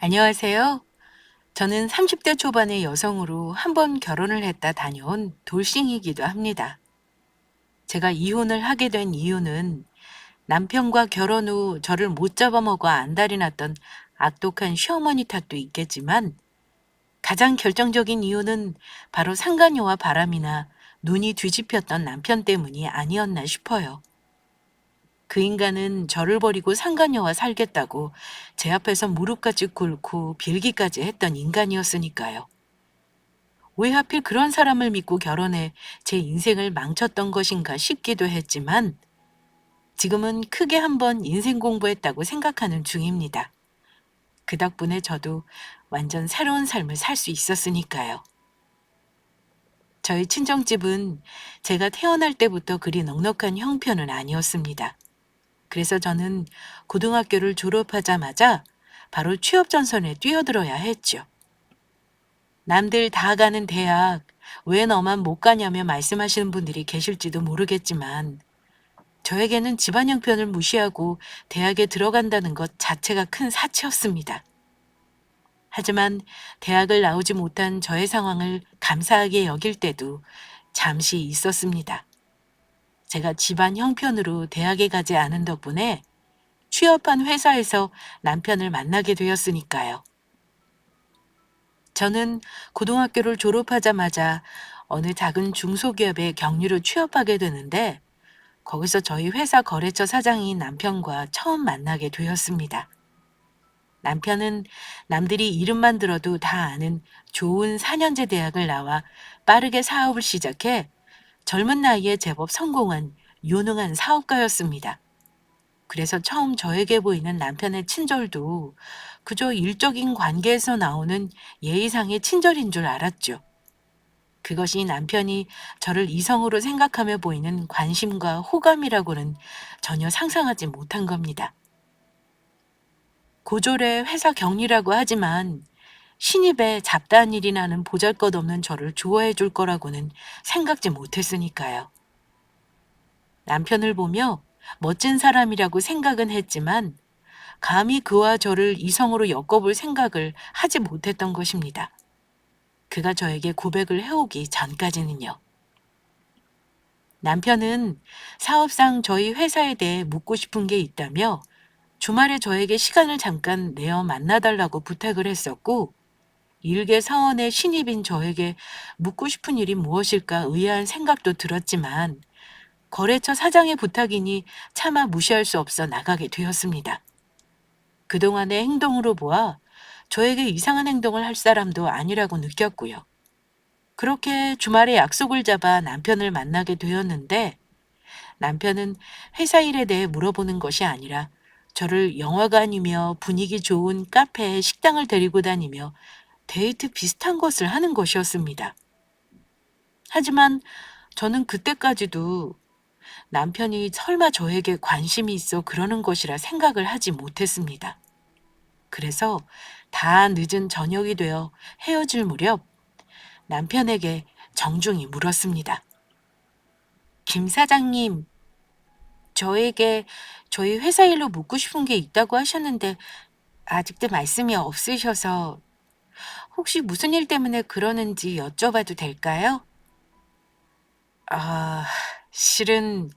안녕하세요. 저는 30대 초반의 여성으로 한 번 결혼을 했다 다녀온 돌싱이기도 합니다. 제가 이혼을 하게 된 이유는 남편과 결혼 후 저를 못 잡아먹어 안달이 났던 악독한 시어머니 탓도 있겠지만 가장 결정적인 이유는 바로 상간녀와 바람이나 눈이 뒤집혔던 남편 때문이 아니었나 싶어요. 그 인간은 저를 버리고 상간녀와 살겠다고 제 앞에서 무릎까지 꿇고 빌기까지 했던 인간이었으니까요. 왜 하필 그런 사람을 믿고 결혼해 제 인생을 망쳤던 것인가 싶기도 했지만 지금은 크게 한번 인생 공부했다고 생각하는 중입니다. 그 덕분에 저도 완전 새로운 삶을 살 수 있었으니까요. 저희 친정집은 제가 태어날 때부터 그리 넉넉한 형편은 아니었습니다. 그래서 저는 고등학교를 졸업하자마자 바로 취업 전선에 뛰어들어야 했죠. 남들 다 가는 대학, 왜 너만 못 가냐며 말씀하시는 분들이 계실지도 모르겠지만, 저에게는 집안 형편을 무시하고 대학에 들어간다는 것 자체가 큰 사치였습니다. 하지만 대학을 나오지 못한 저의 상황을 감사하게 여길 때도 잠시 있었습니다. 제가 집안 형편으로 대학에 가지 않은 덕분에 취업한 회사에서 남편을 만나게 되었으니까요. 저는 고등학교를 졸업하자마자 어느 작은 중소기업에 경리로 취업하게 되는데 거기서 저희 회사 거래처 사장인 남편과 처음 만나게 되었습니다. 남편은 남들이 이름만 들어도 다 아는 좋은 4년제 대학을 나와 빠르게 사업을 시작해 젊은 나이에 제법 성공한 유능한 사업가였습니다. 그래서 처음 저에게 보이는 남편의 친절도 그저 일적인 관계에서 나오는 예의상의 친절인 줄 알았죠. 그것이 남편이 저를 이성으로 생각하며 보이는 관심과 호감이라고는 전혀 상상하지 못한 겁니다. 고졸의 회사 격리라고 하지만 신입에 잡다한 일이 나는 보잘것없는 저를 좋아해 줄 거라고는 생각지 못했으니까요. 남편을 보며 멋진 사람이라고 생각은 했지만 감히 그와 저를 이성으로 엮어볼 생각을 하지 못했던 것입니다. 그가 저에게 고백을 해오기 전까지는요. 남편은 사업상 저희 회사에 대해 묻고 싶은 게 있다며 주말에 저에게 시간을 잠깐 내어 만나달라고 부탁을 했었고, 일개 사원의 신입인 저에게 묻고 싶은 일이 무엇일까 의아한 생각도 들었지만, 거래처 사장의 부탁이니 차마 무시할 수 없어 나가게 되었습니다. 그동안의 행동으로 보아 저에게 이상한 행동을 할 사람도 아니라고 느꼈고요. 그렇게 주말에 약속을 잡아 남편을 만나게 되었는데 남편은 회사 일에 대해 물어보는 것이 아니라 저를 영화관이며 분위기 좋은 카페에 식당을 데리고 다니며 데이트 비슷한 것을 하는 것이었습니다. 하지만 저는 그때까지도 남편이 설마 저에게 관심이 있어 그러는 것이라 생각을 하지 못했습니다. 그래서 다 늦은 저녁이 되어 헤어질 무렵 남편에게 정중히 물었습니다. 김 사장님, 저에게 저희 회사 일로 묻고 싶은 게 있다고 하셨는데 아직도 말씀이 없으셔서 혹시 무슨 일 때문에 그러는지 여쭤봐도 될까요? 아, 실은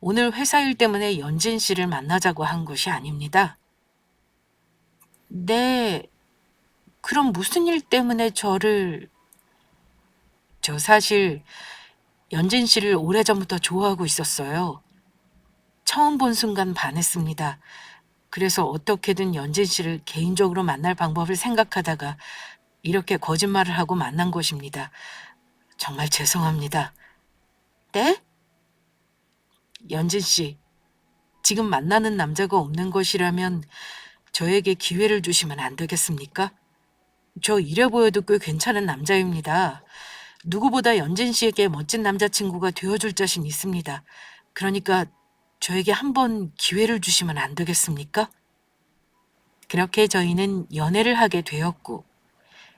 오늘 회사 일 때문에 연진 씨를 만나자고 한 것이 아닙니다. 네, 그럼 무슨 일 때문에 저 사실 연진 씨를 오래전부터 좋아하고 있었어요. 처음 본 순간 반했습니다. 그래서 어떻게든 연진 씨를 개인적으로 만날 방법을 생각하다가 이렇게 거짓말을 하고 만난 것입니다. 정말 죄송합니다. 네? 연진 씨, 지금 만나는 남자가 없는 것이라면 저에게 기회를 주시면 안 되겠습니까? 저 이래 보여도 꽤 괜찮은 남자입니다. 누구보다 연진 씨에게 멋진 남자친구가 되어줄 자신 있습니다. 그러니까 저에게 한번 기회를 주시면 안 되겠습니까? 그렇게 저희는 연애를 하게 되었고,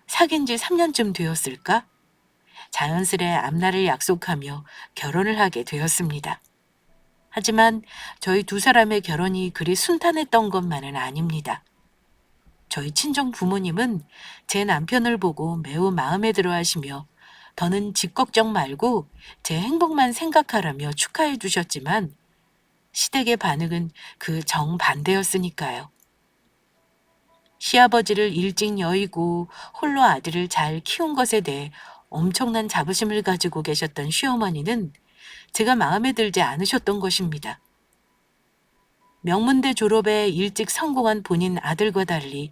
사귄 지 3년쯤 되었을까? 자연스레 앞날을 약속하며 결혼을 하게 되었습니다. 하지만 저희 두 사람의 결혼이 그리 순탄했던 것만은 아닙니다. 저희 친정 부모님은 제 남편을 보고 매우 마음에 들어 하시며 더는 집 걱정 말고 제 행복만 생각하라며 축하해 주셨지만 시댁의 반응은 그 정반대였으니까요. 시아버지를 일찍 여의고 홀로 아들을 잘 키운 것에 대해 엄청난 자부심을 가지고 계셨던 시어머니는 제가 마음에 들지 않으셨던 것입니다. 명문대 졸업에 일찍 성공한 본인 아들과 달리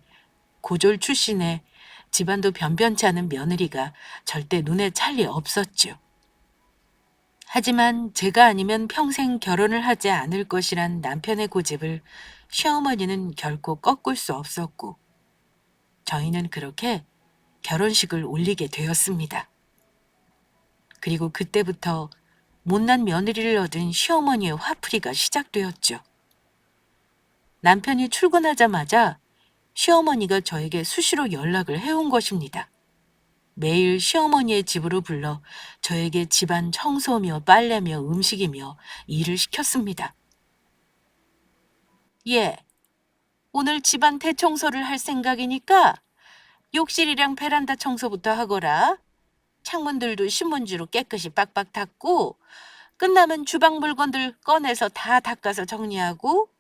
고졸 출신의 집안도 변변치 않은 며느리가 절대 눈에 찰 리 없었죠. 하지만 제가 아니면 평생 결혼을 하지 않을 것이란 남편의 고집을 시어머니는 결코 꺾을 수 없었고 저희는 그렇게 결혼식을 올리게 되었습니다. 그리고 그때부터 못난 며느리를 얻은 시어머니의 화풀이가 시작되었죠. 남편이 출근하자마자 시어머니가 저에게 수시로 연락을 해온 것입니다. 매일 시어머니의 집으로 불러 저에게 집안 청소며 빨래며 음식이며 일을 시켰습니다. 예, 오늘 집안 대청소를 할 생각이니까 욕실이랑 베란다 청소부터 하거라. 창문들도 신문지로 깨끗이 빡빡 닦고 끝나면 주방 물건들 꺼내서 다 닦아서 정리하고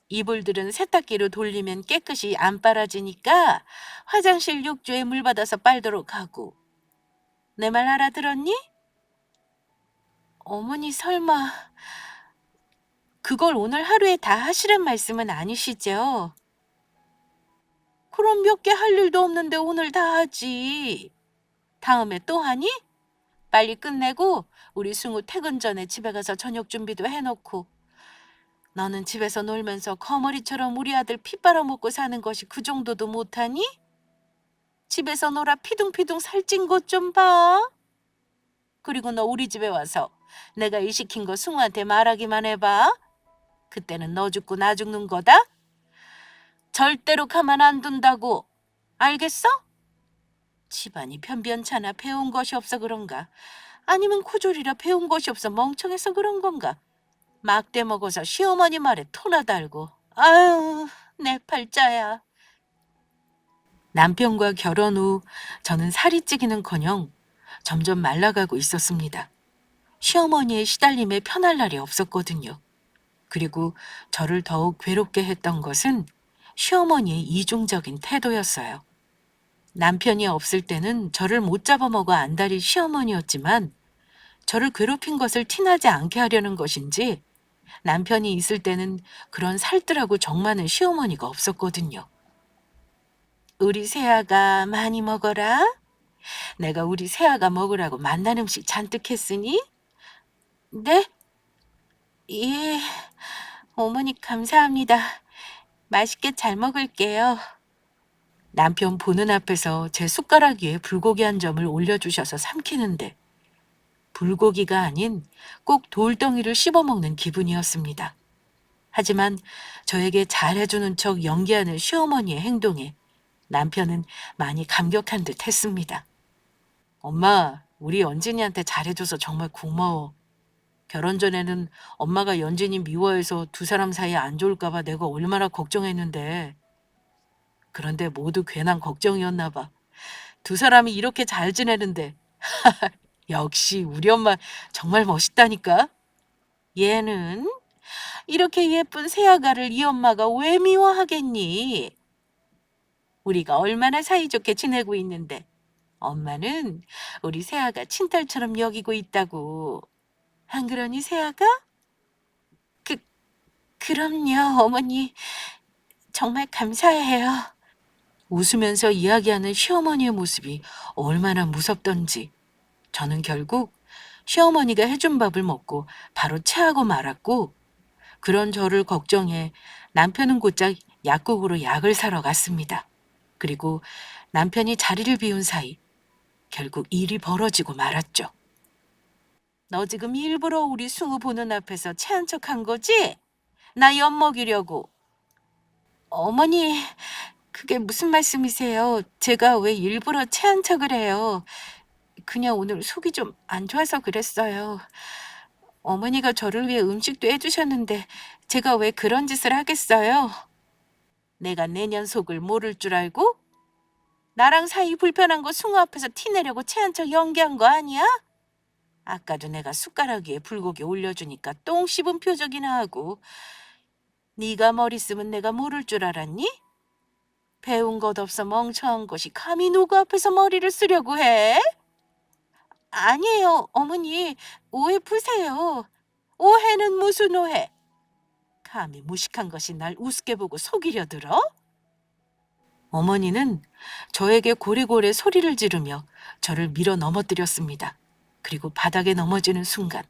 이불들은 세탁기로 돌리면 깨끗이 안 빨아지니까 화장실 욕조에 물 받아서 빨도록 하고. 내 말 알아들었니? 어머니 설마 그걸 오늘 하루에 다 하시란 말씀은 아니시죠? 그럼 몇 개 할 일도 없는데 오늘 다 하지. 다음에 또 하니? 빨리 끝내고 우리 승우 퇴근 전에 집에 가서 저녁 준비도 해놓고. 너는 집에서 놀면서 거머리처럼 우리 아들 피 빨아먹고 사는 것이 그 정도도 못하니? 집에서 놀아 피둥피둥 살찐 것 좀 봐. 그리고 너 우리 집에 와서 내가 일 시킨 거 승우한테 말하기만 해봐. 그때는 너 죽고 나 죽는 거다. 절대로 가만 안 둔다고. 알겠어? 집안이 변변찮아 배운 것이 없어 그런가? 아니면 고졸이라 배운 것이 없어 멍청해서 그런 건가? 막대 먹어서 시어머니 말에 토나 달고. 아유, 내 팔자야. 남편과 결혼 후 저는 살이 찌기는커녕 점점 말라가고 있었습니다. 시어머니의 시달림에 편할 날이 없었거든요. 그리고 저를 더욱 괴롭게 했던 것은 시어머니의 이중적인 태도였어요. 남편이 없을 때는 저를 못 잡아먹어 안달이 시어머니였지만 저를 괴롭힌 것을 티나지 않게 하려는 것인지 남편이 있을 때는 그런 살뜰하고 정 많은 시어머니가 없었거든요. 우리 새아가 많이 먹어라. 내가 우리 새아가 먹으라고 맛난 음식 잔뜩 했으니? 네? 예, 어머니 감사합니다. 맛있게 잘 먹을게요. 남편 보는 앞에서 제 숟가락 위에 불고기 한 점을 올려주셔서 삼키는데 불고기가 아닌 꼭 돌덩이를 씹어먹는 기분이었습니다. 하지만 저에게 잘해주는 척 연기하는 시어머니의 행동에 남편은 많이 감격한 듯 했습니다. 엄마, 우리 연진이한테 잘해줘서 정말 고마워. 결혼 전에는 엄마가 연진이 미워해서 두 사람 사이에 안 좋을까 봐 내가 얼마나 걱정했는데. 그런데 모두 괜한 걱정이었나 봐. 두 사람이 이렇게 잘 지내는데. 역시 우리 엄마 정말 멋있다니까. 얘는 이렇게 예쁜 새아가를 이 엄마가 왜 미워하겠니? 우리가 얼마나 사이좋게 지내고 있는데 엄마는 우리 새아가 친딸처럼 여기고 있다고. 안 그러니 새아가? 그, 그럼요 어머니. 정말 감사해요. 웃으면서 이야기하는 시어머니의 모습이 얼마나 무섭던지 저는 결국 시어머니가 해준 밥을 먹고 바로 체하고 말았고 그런 저를 걱정해 남편은 곧장 약국으로 약을 사러 갔습니다. 그리고 남편이 자리를 비운 사이 결국 일이 벌어지고 말았죠. 너 지금 일부러 우리 승우 보는 앞에서 체한 척 한 거지? 나 엿먹이려고. 어머니, 그게 무슨 말씀이세요? 제가 왜 일부러 체한 척을 해요? 그냥 오늘 속이 좀 안 좋아서 그랬어요. 어머니가 저를 위해 음식도 해주셨는데 제가 왜 그런 짓을 하겠어요? 내가 내년 속을 모를 줄 알고? 나랑 사이 불편한 거 승우 앞에서 티내려고 체한 척 연기한 거 아니야? 아까도 내가 숟가락 위에 불고기 올려주니까 똥 씹은 표정이나 하고 네가 머리 쓰면 내가 모를 줄 알았니? 배운 것 없어 멍청한 것이 감히 누구 앞에서 머리를 쓰려고 해? 아니에요, 어머니. 오해 푸세요. 오해는 무슨 오해? 감히 무식한 것이 날 우습게 보고 속이려 들어? 어머니는 저에게 고래고래 소리를 지르며 저를 밀어 넘어뜨렸습니다. 그리고 바닥에 넘어지는 순간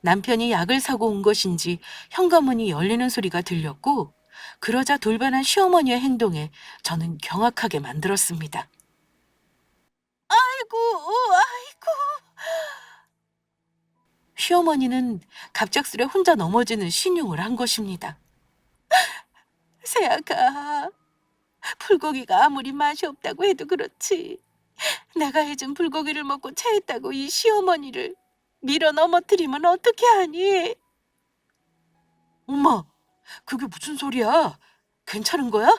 남편이 약을 사고 온 것인지 현관문이 열리는 소리가 들렸고 그러자 돌변한 시어머니의 행동에 저는 경악하게 만들었습니다. 아이고, 아이고. 시어머니는 갑작스레 혼자 넘어지는 신용을 한 것입니다. 세아가 불고기가 아무리 맛이 없다고 해도 그렇지. 내가 해준 불고기를 먹고 체했다고 이 시어머니를 밀어 넘어뜨리면 어떻게 하니? 엄마, 그게 무슨 소리야? 괜찮은 거야?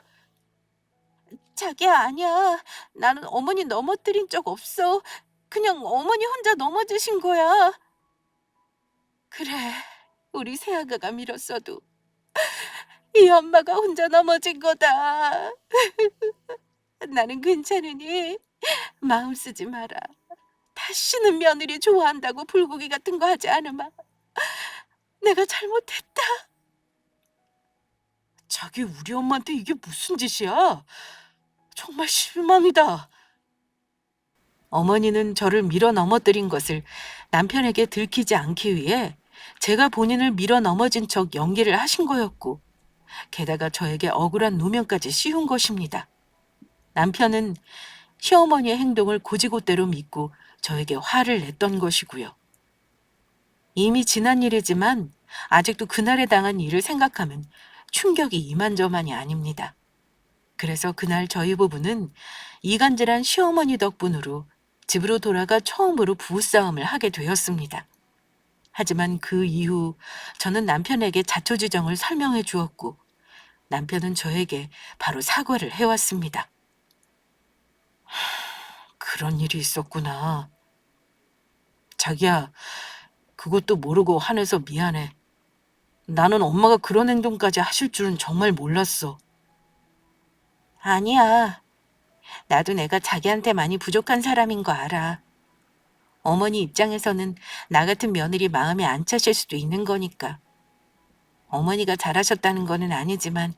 자기야, 아니야. 나는 어머니 넘어뜨린 적 없어. 그냥 어머니 혼자 넘어지신 거야. 그래, 우리 새아가가 밀었어도 이 엄마가 혼자 넘어진 거다. 나는 괜찮으니 마음 쓰지 마라. 다시는 며느리 좋아한다고 불고기 같은 거 하지 않으마. 내가 잘못했다. 자기 우리 엄마한테 이게 무슨 짓이야? 정말 실망이다. 어머니는 저를 밀어 넘어뜨린 것을 남편에게 들키지 않기 위해 제가 본인을 밀어 넘어진 척 연기를 하신 거였고 게다가 저에게 억울한 누명까지 씌운 것입니다. 남편은 시어머니의 행동을 고지고대로 믿고 저에게 화를 냈던 것이고요. 이미 지난 일이지만 아직도 그날에 당한 일을 생각하면 충격이 이만저만이 아닙니다. 그래서 그날 저희 부부는 이간질한 시어머니 덕분으로 집으로 돌아가 처음으로 부부싸움을 하게 되었습니다. 하지만 그 이후 저는 남편에게 자초지정을 설명해 주었고 남편은 저에게 바로 사과를 해왔습니다. 그런 일이 있었구나. 자기야, 그것도 모르고 화내서 미안해. 나는 엄마가 그런 행동까지 하실 줄은 정말 몰랐어. 아니야. 나도 내가 자기한테 많이 부족한 사람인 거 알아. 어머니 입장에서는 나 같은 며느리 마음에 안 차실 수도 있는 거니까. 어머니가 잘하셨다는 거는 아니지만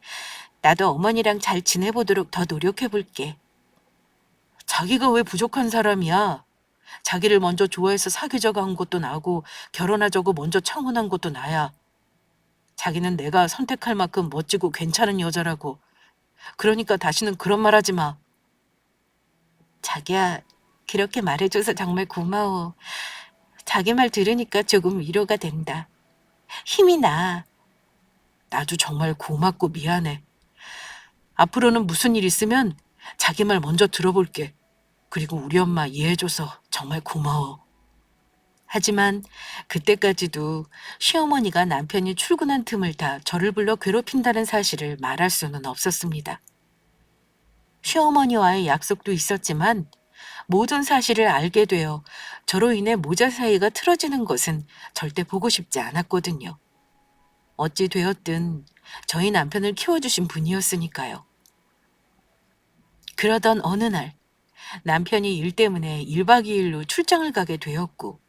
나도 어머니랑 잘 지내보도록 더 노력해 볼게. 자기가 왜 부족한 사람이야? 자기를 먼저 좋아해서 사귀자고 한 것도 나고 결혼하자고 먼저 청혼한 것도 나야. 자기는 내가 선택할 만큼 멋지고 괜찮은 여자라고. 그러니까 다시는 그런 말 하지 마. 자기야, 그렇게 말해줘서 정말 고마워. 자기 말 들으니까 조금 위로가 된다. 힘이 나. 나도 정말 고맙고 미안해. 앞으로는 무슨 일 있으면 자기 말 먼저 들어볼게. 그리고 우리 엄마 이해해줘서 정말 고마워. 하지만 그때까지도 시어머니가 남편이 출근한 틈을 타 저를 불러 괴롭힌다는 사실을 말할 수는 없었습니다. 시어머니와의 약속도 있었지만 모든 사실을 알게 되어 저로 인해 모자 사이가 틀어지는 것은 절대 보고 싶지 않았거든요. 어찌 되었든 저희 남편을 키워주신 분이었으니까요. 그러던 어느 날 남편이 일 때문에 1박 2일로 출장을 가게 되었고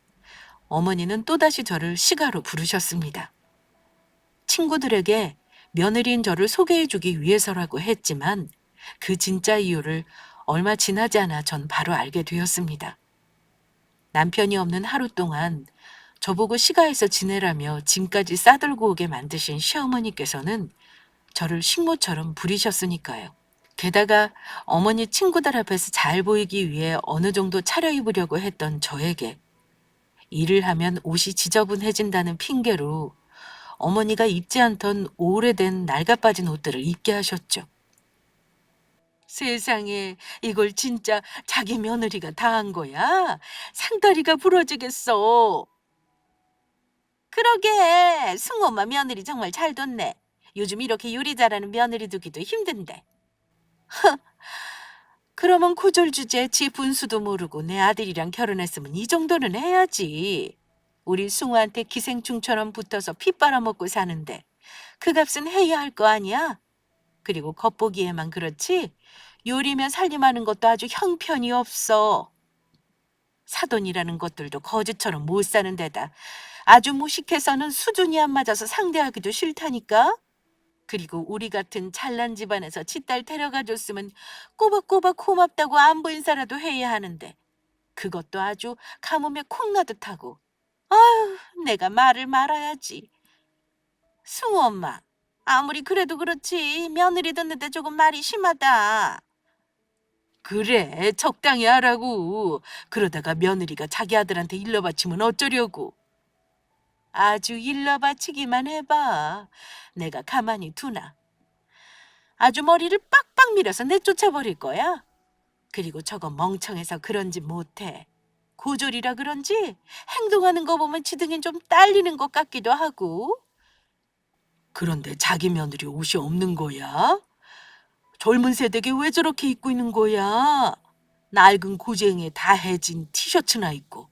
어머니는 또다시 저를 시가로 부르셨습니다. 친구들에게 며느리인 저를 소개해주기 위해서라고 했지만 그 진짜 이유를 얼마 지나지 않아 전 바로 알게 되었습니다. 남편이 없는 하루 동안 저보고 시가에서 지내라며 짐까지 싸들고 오게 만드신 시어머니께서는 저를 식모처럼 부리셨으니까요. 게다가 어머니 친구들 앞에서 잘 보이기 위해 어느 정도 차려입으려고 했던 저에게 일을 하면 옷이 지저분해진다는 핑계로 어머니가 입지 않던 오래된 낡아빠진 옷들을 입게 하셨죠. 세상에 이걸 진짜 자기 며느리가 다 한 거야? 상다리가 부러지겠어. 그러게 승우 엄마 며느리 정말 잘 뒀네. 요즘 이렇게 요리 잘하는 며느리 두기도 힘든데. 그러면 고졸 주제에 지 분수도 모르고 내 아들이랑 결혼했으면 이 정도는 해야지. 우리 승우한테 기생충처럼 붙어서 피 빨아먹고 사는데 그 값은 해야 할 거 아니야? 그리고 겉보기에만 그렇지 요리면 살림하는 것도 아주 형편이 없어. 사돈이라는 것들도 거지처럼 못 사는 데다 아주 무식해서는 수준이 안 맞아서 상대하기도 싫다니까? 그리고 우리 같은 잘난 집안에서 지 딸 데려가 줬으면 꼬박꼬박 고맙다고 안부 인사라도 해야 하는데 그것도 아주 가뭄에 콩나듯 하고. 아휴, 내가 말을 말아야지. 승우 엄마, 아무리 그래도 그렇지 며느리 듣는데 조금 말이 심하다. 그래, 적당히 하라고. 그러다가 며느리가 자기 아들한테 일러 바치면 어쩌려고. 아주 일러 바치기만 해봐. 내가 가만히 두나. 아주 머리를 빡빡 밀어서 내쫓아버릴 거야. 그리고 저거 멍청해서 그런지 못해. 고졸이라 그런지 행동하는 거 보면 지등엔 좀 딸리는 것 같기도 하고. 그런데 자기 며느리 옷이 없는 거야? 젊은 세대게 왜 저렇게 입고 있는 거야? 낡은 고쟁이에 다 해진 티셔츠나 입고.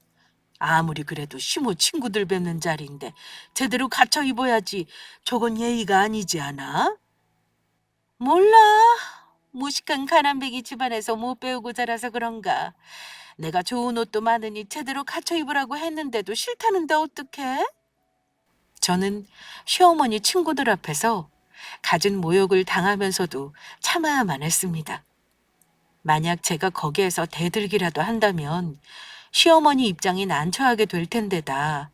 아무리 그래도 시모 친구들 뵙는 자리인데 제대로 갖춰 입어야지. 저건 예의가 아니지 않아? 몰라. 무식한 가난뱅이 집안에서 못 배우고 자라서 그런가. 내가 좋은 옷도 많으니 제대로 갖춰 입으라고 했는데도 싫다는데 어떡해? 저는 시어머니 친구들 앞에서 갖은 모욕을 당하면서도 참아야만 했습니다. 만약 제가 거기에서 대들기라도 한다면 시어머니 입장이 난처하게 될 텐데다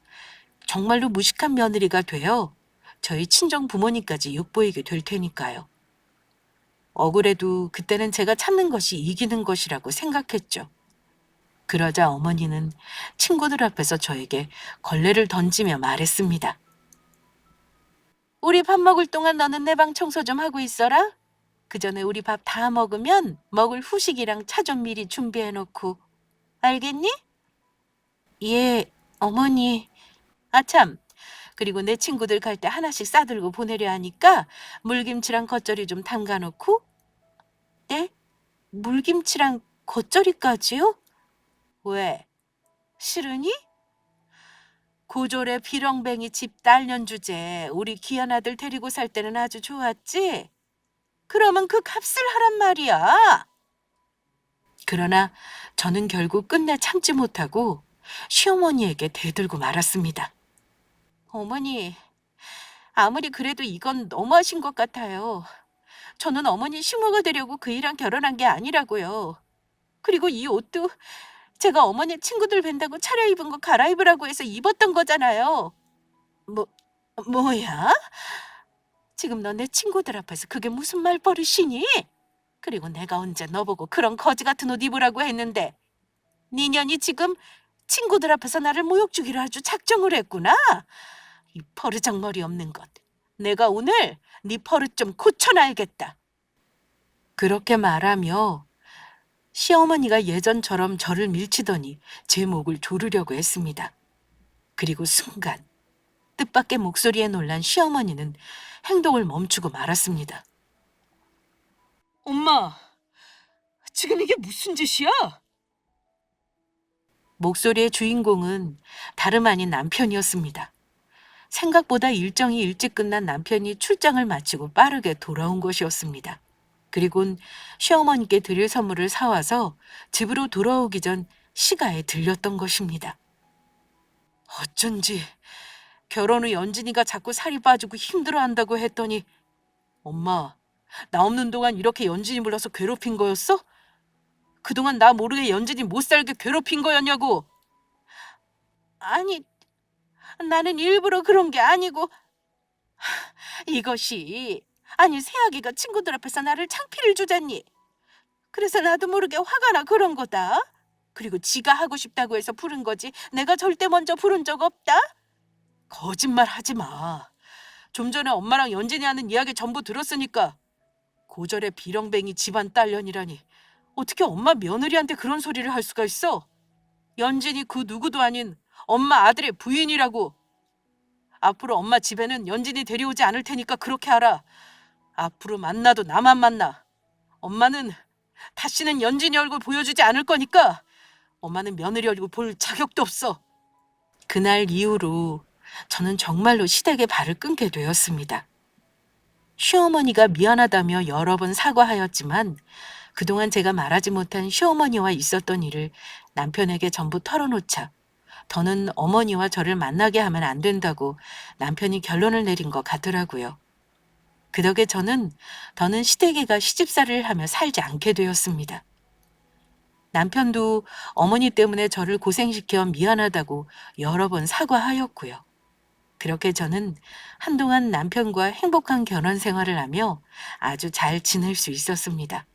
정말로 무식한 며느리가 되어 저희 친정 부모님까지 욕보이게 될 테니까요. 억울해도 그때는 제가 참는 것이 이기는 것이라고 생각했죠. 그러자 어머니는 친구들 앞에서 저에게 걸레를 던지며 말했습니다. 우리 밥 먹을 동안 너는 내 방 청소 좀 하고 있어라. 그 전에 우리 밥 다 먹으면 먹을 후식이랑 차 좀 미리 준비해 놓고. 알겠니? 예, 어머니. 아참, 그리고 내 친구들 갈 때 하나씩 싸들고 보내려 하니까 물김치랑 겉절이 좀 담가 놓고. 네? 물김치랑 겉절이까지요? 왜? 싫으니? 고졸의 비렁뱅이 집 딸년 주제 우리 귀한 아들 데리고 살 때는 아주 좋았지? 그러면 그 값을 하란 말이야. 그러나 저는 결국 끝내 참지 못하고 시어머니에게 대들고 말았습니다. 어머니, 아무리 그래도 이건 너무하신 것 같아요. 저는 어머니 식모가 되려고 그 일랑 결혼한 게 아니라고요. 그리고 이 옷도 제가 어머니 친구들 뵌다고 차려입은 거 갈아입으라고 해서 입었던 거잖아요. 뭐, 뭐야? 지금 너 내 친구들 앞에서 그게 무슨 말버릇이니? 그리고 내가 언제 너보고 그런 거지 같은 옷 입으라고 했는데 네 년이 지금 친구들 앞에서 나를 모욕 주기로 아주 작정을 했구나. 이 버르장머리 없는 것. 내가 오늘 네 버릇 좀 고쳐놔야겠다. 그렇게 말하며 시어머니가 예전처럼 저를 밀치더니 제 목을 조르려고 했습니다. 그리고 순간 뜻밖의 목소리에 놀란 시어머니는 행동을 멈추고 말았습니다. 엄마, 지금 이게 무슨 짓이야? 목소리의 주인공은 다름 아닌 남편이었습니다. 생각보다 일정이 일찍 끝난 남편이 출장을 마치고 빠르게 돌아온 것이었습니다. 그리곤 시어머니께 드릴 선물을 사와서 집으로 돌아오기 전 시가에 들렸던 것입니다. 어쩐지 결혼 후 연진이가 자꾸 살이 빠지고 힘들어한다고 했더니 엄마, 나 없는 동안 이렇게 연진이 불러서 괴롭힌 거였어? 그동안 나 모르게 연진이 못 살게 괴롭힌 거였냐고. 아니, 나는 일부러 그런 게 아니고 이것이 아니 새아기가 친구들 앞에서 나를 창피를 주잖니. 그래서 나도 모르게 화가 나 그런 거다. 그리고 지가 하고 싶다고 해서 부른 거지 내가 절대 먼저 부른 적 없다. 거짓말 하지 마. 좀 전에 엄마랑 연진이 하는 이야기 전부 들었으니까. 고절의 비렁뱅이 집안 딸년이라니 어떻게 엄마 며느리한테 그런 소리를 할 수가 있어? 연진이 그 누구도 아닌 엄마 아들의 부인이라고. 앞으로 엄마 집에는 연진이 데려오지 않을 테니까 그렇게 알아. 앞으로 만나도 나만 만나. 엄마는 다시는 연진이 얼굴 보여주지 않을 거니까 엄마는 며느리 얼굴 볼 자격도 없어. 그날 이후로 저는 정말로 시댁에 발을 끊게 되었습니다. 시어머니가 미안하다며 여러 번 사과하였지만 그동안 제가 말하지 못한 시어머니와 있었던 일을 남편에게 전부 털어놓자 더는 어머니와 저를 만나게 하면 안 된다고 남편이 결론을 내린 것 같더라고요. 그 덕에 저는 더는 시댁에가 시집살이를 하며 살지 않게 되었습니다. 남편도 어머니 때문에 저를 고생시켜 미안하다고 여러 번 사과하였고요. 그렇게 저는 한동안 남편과 행복한 결혼 생활을 하며 아주 잘 지낼 수 있었습니다.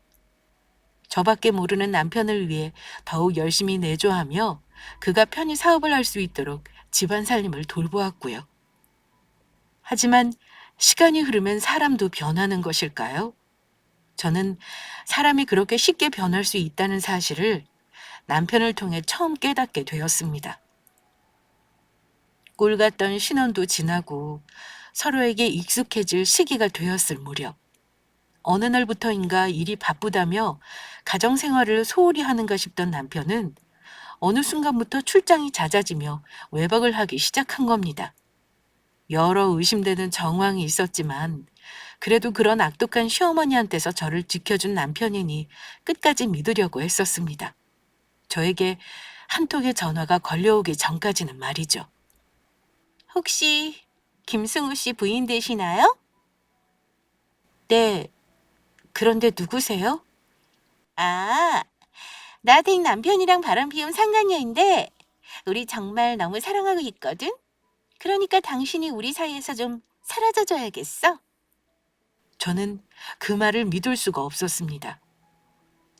저밖에 모르는 남편을 위해 더욱 열심히 내조하며 그가 편히 사업을 할 수 있도록 집안 살림을 돌보았고요. 하지만 시간이 흐르면 사람도 변하는 것일까요? 저는 사람이 그렇게 쉽게 변할 수 있다는 사실을 남편을 통해 처음 깨닫게 되었습니다. 꼴 같던 신혼도 지나고 서로에게 익숙해질 시기가 되었을 무렵 어느 날부터인가 일이 바쁘다며 가정생활을 소홀히 하는가 싶던 남편은 어느 순간부터 출장이 잦아지며 외박을 하기 시작한 겁니다. 여러 의심되는 정황이 있었지만 그래도 그런 악독한 시어머니한테서 저를 지켜준 남편이니 끝까지 믿으려고 했었습니다. 저에게 한통의 전화가 걸려오기 전까지는 말이죠. 혹시 김승우 씨 부인 되시나요? 네, 그런데 누구세요? 아, 나 댁 남편이랑 바람 피운 상간녀인데 우리 정말 너무 사랑하고 있거든? 그러니까 당신이 우리 사이에서 좀 사라져줘야겠어. 저는 그 말을 믿을 수가 없었습니다.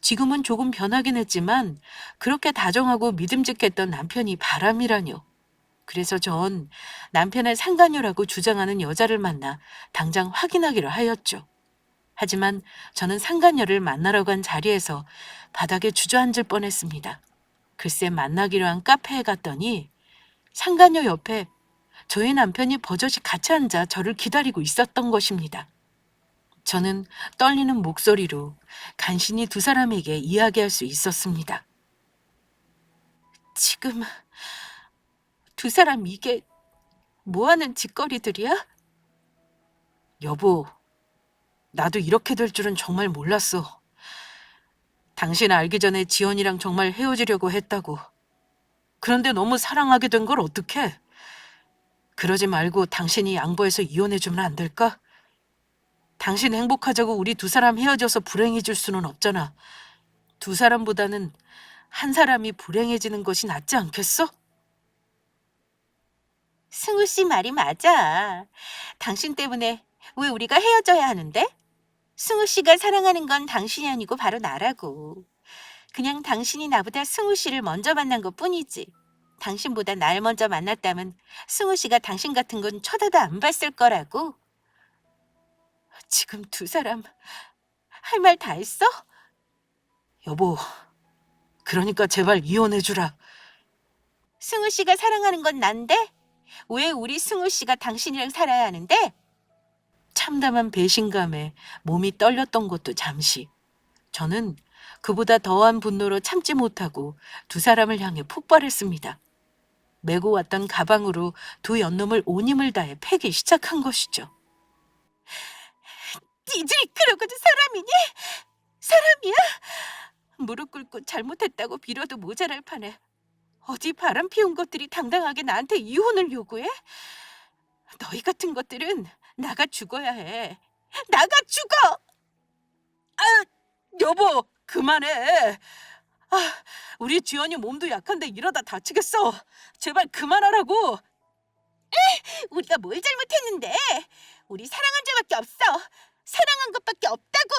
지금은 조금 변하긴 했지만 그렇게 다정하고 믿음직했던 남편이 바람이라뇨. 그래서 전 남편의 상간녀라고 주장하는 여자를 만나 당장 확인하기로 하였죠. 하지만 저는 상간녀를 만나러 간 자리에서 바닥에 주저앉을 뻔했습니다. 글쎄 만나기로 한 카페에 갔더니 상간녀 옆에 저희 남편이 버젓이 같이 앉아 저를 기다리고 있었던 것입니다. 저는 떨리는 목소리로 간신히 두 사람에게 이야기할 수 있었습니다. 지금 두 사람 이게 뭐하는 짓거리들이야? 여보, 나도 이렇게 될 줄은 정말 몰랐어. 당신 알기 전에 지연이랑 정말 헤어지려고 했다고. 그런데 너무 사랑하게 된 걸 어떡해? 그러지 말고 당신이 양보해서 이혼해주면 안 될까? 당신 행복하자고 우리 두 사람 헤어져서 불행해질 수는 없잖아. 두 사람보다는 한 사람이 불행해지는 것이 낫지 않겠어? 승우 씨 말이 맞아. 당신 때문에 왜 우리가 헤어져야 하는데? 승우 씨가 사랑하는 건 당신이 아니고 바로 나라고. 그냥 당신이 나보다 승우 씨를 먼저 만난 것 뿐이지. 당신보다 날 먼저 만났다면 승우 씨가 당신 같은 건 쳐다도 안 봤을 거라고. 지금 두 사람 할 말 다 했어? 여보, 그러니까 제발 이혼해주라. 승우 씨가 사랑하는 건 난데? 왜 우리 승우 씨가 당신이랑 살아야 하는데? 참담한 배신감에 몸이 떨렸던 것도 잠시. 저는 그보다 더한 분노로 참지 못하고 두 사람을 향해 폭발했습니다. 메고 왔던 가방으로 두 연놈을 온 힘을 다해 패기 시작한 것이죠. 니들이 그러고도 사람이니? 사람이야? 무릎 꿇고 잘못했다고 빌어도 모자랄 판에 어디 바람 피운 것들이 당당하게 나한테 이혼을 요구해? 너희 같은 것들은 나가 죽어야 해. 나가 죽어! 아, 여보, 그만해. 아, 우리 지연이 몸도 약한데 이러다 다치겠어. 제발 그만하라고. 우리가 뭘 잘못했는데? 우리 사랑한 죄밖에 없어. 사랑한 것밖에 없다고.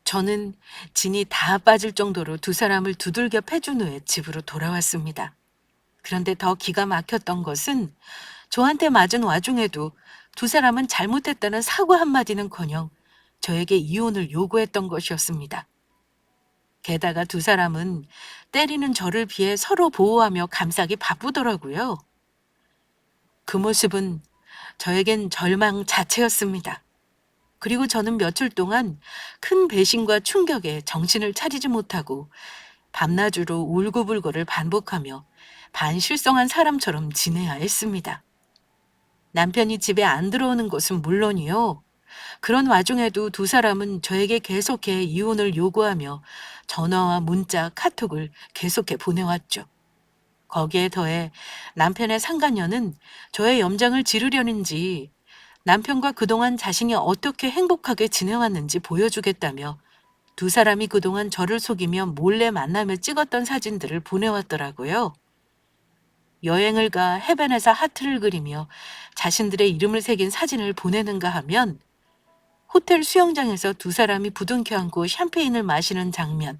저는 진이 다 빠질 정도로 두 사람을 두들겨 패준 후에 집으로 돌아왔습니다. 그런데 더 기가 막혔던 것은 저한테 맞은 와중에도 두 사람은 잘못했다는 사과 한마디는커녕 저에게 이혼을 요구했던 것이었습니다. 게다가 두 사람은 때리는 저를 피해 서로 보호하며 감싸기 바쁘더라고요. 그 모습은 저에겐 절망 자체였습니다. 그리고 저는 며칠 동안 큰 배신과 충격에 정신을 차리지 못하고 밤낮으로 울고불고를 반복하며 반실성한 사람처럼 지내야 했습니다. 남편이 집에 안 들어오는 것은 물론이요. 그런 와중에도 두 사람은 저에게 계속해 이혼을 요구하며 전화와 문자, 카톡을 계속해 보내왔죠. 거기에 더해 남편의 상간녀는 저의 염장을 지르려는지 남편과 그동안 자신이 어떻게 행복하게 지내왔는지 보여주겠다며 두 사람이 그동안 저를 속이며 몰래 만나며 찍었던 사진들을 보내왔더라고요. 여행을 가 해변에서 하트를 그리며 자신들의 이름을 새긴 사진을 보내는가 하면 호텔 수영장에서 두 사람이 부둥켜 안고 샴페인을 마시는 장면.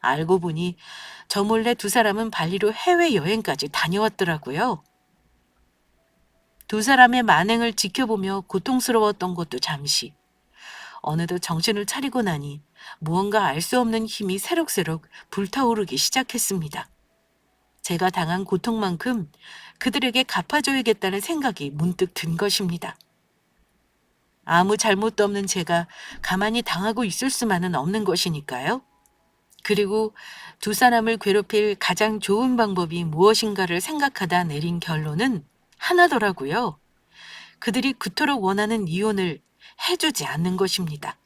알고 보니 저 몰래 두 사람은 발리로 해외여행까지 다녀왔더라고요. 두 사람의 만행을 지켜보며 고통스러웠던 것도 잠시. 어느덧 정신을 차리고 나니 무언가 알 수 없는 힘이 새록새록 불타오르기 시작했습니다. 제가 당한 고통만큼 그들에게 갚아줘야겠다는 생각이 문득 든 것입니다. 아무 잘못도 없는 제가 가만히 당하고 있을 수만은 없는 것이니까요. 그리고 두 사람을 괴롭힐 가장 좋은 방법이 무엇인가를 생각하다 내린 결론은 하나더라고요. 그들이 그토록 원하는 이혼을 해주지 않는 것입니다.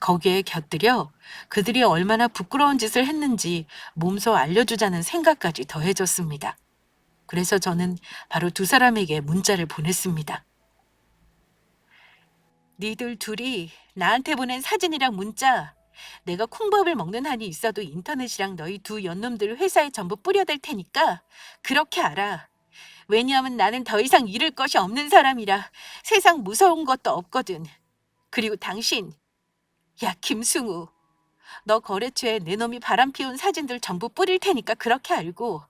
거기에 곁들여 그들이 얼마나 부끄러운 짓을 했는지 몸소 알려주자는 생각까지 더해졌습니다. 그래서 저는 바로 두 사람에게 문자를 보냈습니다. 니들 둘이 나한테 보낸 사진이랑 문자, 내가 콩밥을 먹는 한이 있어도 인터넷이랑 너희 두 연놈들 회사에 전부 뿌려댈 테니까 그렇게 알아. 왜냐하면 나는 더 이상 잃을 것이 없는 사람이라 세상 무서운 것도 없거든. 그리고 당신, 야 김승우, 너 거래처에 내 놈이 바람 피운 사진들 전부 뿌릴 테니까 그렇게 알고.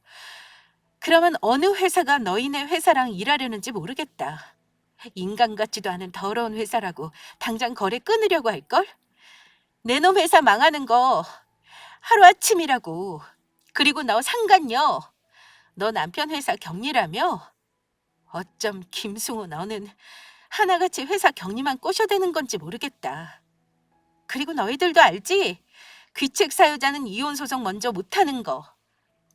그러면 어느 회사가 너희네 회사랑 일하려는지 모르겠다. 인간 같지도 않은 더러운 회사라고 당장 거래 끊으려고 할걸? 내 놈 회사 망하는 거 하루아침이라고. 그리고 너 상간녀, 너 남편 회사 격리라며? 어쩜 김승우 너는 하나같이 회사 격리만 꼬셔대는 건지 모르겠다. 그리고 너희들도 알지? 귀책 사유자는 이혼 소송 먼저 못하는 거.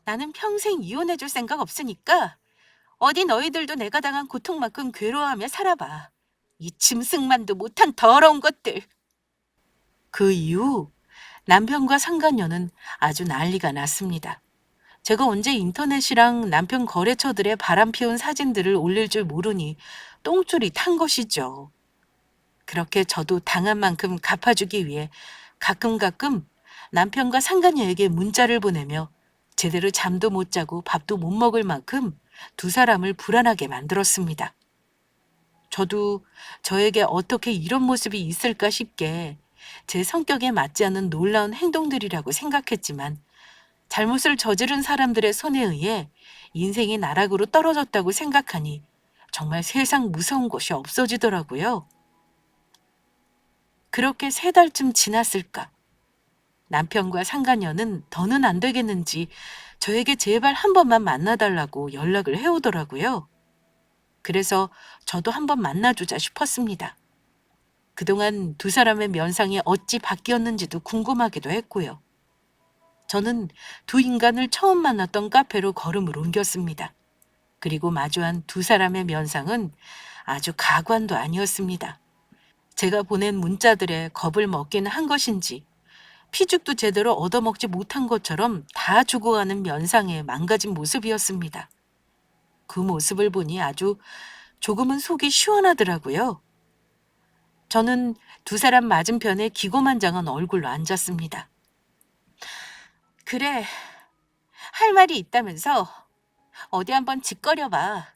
나는 평생 이혼해줄 생각 없으니까 어디 너희들도 내가 당한 고통만큼 괴로워하며 살아봐. 이 짐승만도 못한 더러운 것들. 그 이후 남편과 상간녀는 아주 난리가 났습니다. 제가 언제 인터넷이랑 남편 거래처들의 바람 피운 사진들을 올릴 줄 모르니 똥줄이 탄 것이죠. 그렇게 저도 당한 만큼 갚아주기 위해 가끔 남편과 상간녀에게 문자를 보내며 제대로 잠도 못 자고 밥도 못 먹을 만큼 두 사람을 불안하게 만들었습니다. 저도 저에게 어떻게 이런 모습이 있을까 싶게 제 성격에 맞지 않는 놀라운 행동들이라고 생각했지만 잘못을 저지른 사람들의 손에 의해 인생이 나락으로 떨어졌다고 생각하니 정말 세상 무서운 것이 없어지더라고요. 그렇게 3달쯤 지났을까? 남편과 상간녀는 더는 안 되겠는지 저에게 제발 한 번만 만나달라고 연락을 해오더라고요. 그래서 저도 한번 만나주자 싶었습니다. 그동안 두 사람의 면상이 어찌 바뀌었는지도 궁금하기도 했고요. 저는 두 인간을 처음 만났던 카페로 걸음을 옮겼습니다. 그리고 마주한 두 사람의 면상은 아주 가관도 아니었습니다. 제가 보낸 문자들에 겁을 먹기는 한 것인지 피죽도 제대로 얻어먹지 못한 것처럼 다 죽어가는 면상의 망가진 모습이었습니다. 그 모습을 보니 아주 조금은 속이 시원하더라고요. 저는 두 사람 맞은편에 기고만장한 얼굴로 앉았습니다. 그래, 할 말이 있다면서 어디 한번 짓거려봐.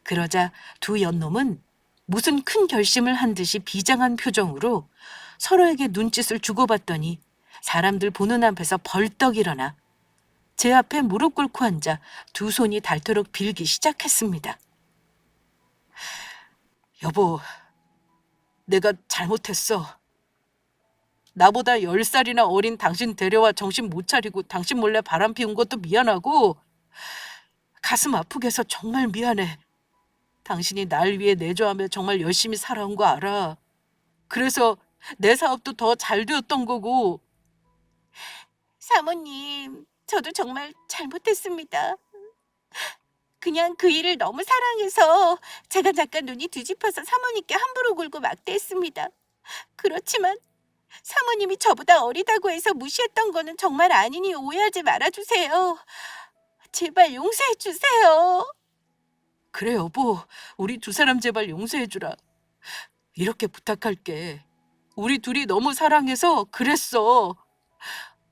그러자 두 연놈은 무슨 큰 결심을 한 듯이 비장한 표정으로 서로에게 눈짓을 주고받더니 사람들 보는 앞에서 벌떡 일어나 제 앞에 무릎 꿇고 앉아 두 손이 닳도록 빌기 시작했습니다. 여보, 내가 잘못했어. 나보다 10살이나 어린 당신 데려와 정신 못 차리고 당신 몰래 바람 피운 것도 미안하고 가슴 아프게 해서 정말 미안해. 당신이 날 위해 내조하며 정말 열심히 살아온 거 알아. 그래서 내 사업도 더 잘 되었던 거고. 사모님, 저도 정말 잘못했습니다. 그냥 그 일을 너무 사랑해서 제가 잠깐 눈이 뒤집혀서 사모님께 함부로 굴고 막대했습니다. 그렇지만 사모님이 저보다 어리다고 해서 무시했던 거는 정말 아니니 오해하지 말아주세요. 제발 용서해 주세요. 그래, 여보. 우리 두 사람 제발 용서해 주라. 이렇게 부탁할게. 우리 둘이 너무 사랑해서 그랬어.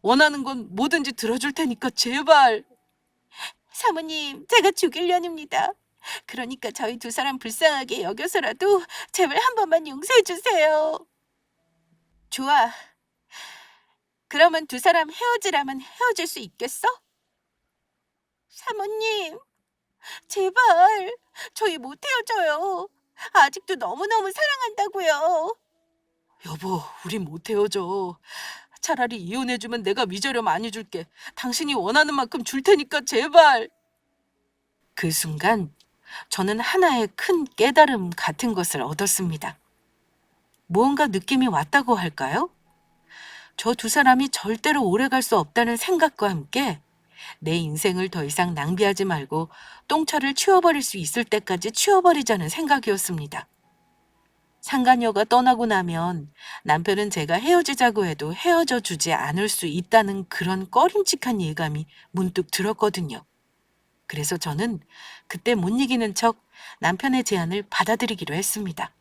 원하는 건 뭐든지 들어줄 테니까 제발. 사모님, 제가 죽일 년입니다. 그러니까 저희 두 사람 불쌍하게 여겨서라도 제발 한 번만 용서해 주세요. 좋아. 그러면 두 사람 헤어지라면 헤어질 수 있겠어? 사모님, 제발 저희 못 헤어져요. 아직도 너무너무 사랑한다고요. 여보, 우리 못 헤어져. 차라리 이혼해주면 내가 위자료 많이 줄게. 당신이 원하는 만큼 줄 테니까 제발. 그 순간 저는 하나의 큰 깨달음 같은 것을 얻었습니다. 무언가 느낌이 왔다고 할까요? 저 두 사람이 절대로 오래 갈 수 없다는 생각과 함께 내 인생을 더 이상 낭비하지 말고 똥차를 치워버릴 수 있을 때까지 치워버리자는 생각이었습니다. 상간녀가 떠나고 나면 남편은 제가 헤어지자고 해도 헤어져 주지 않을 수 있다는 그런 꺼림칙한 예감이 문득 들었거든요. 그래서 저는 그때 못 이기는 척 남편의 제안을 받아들이기로 했습니다.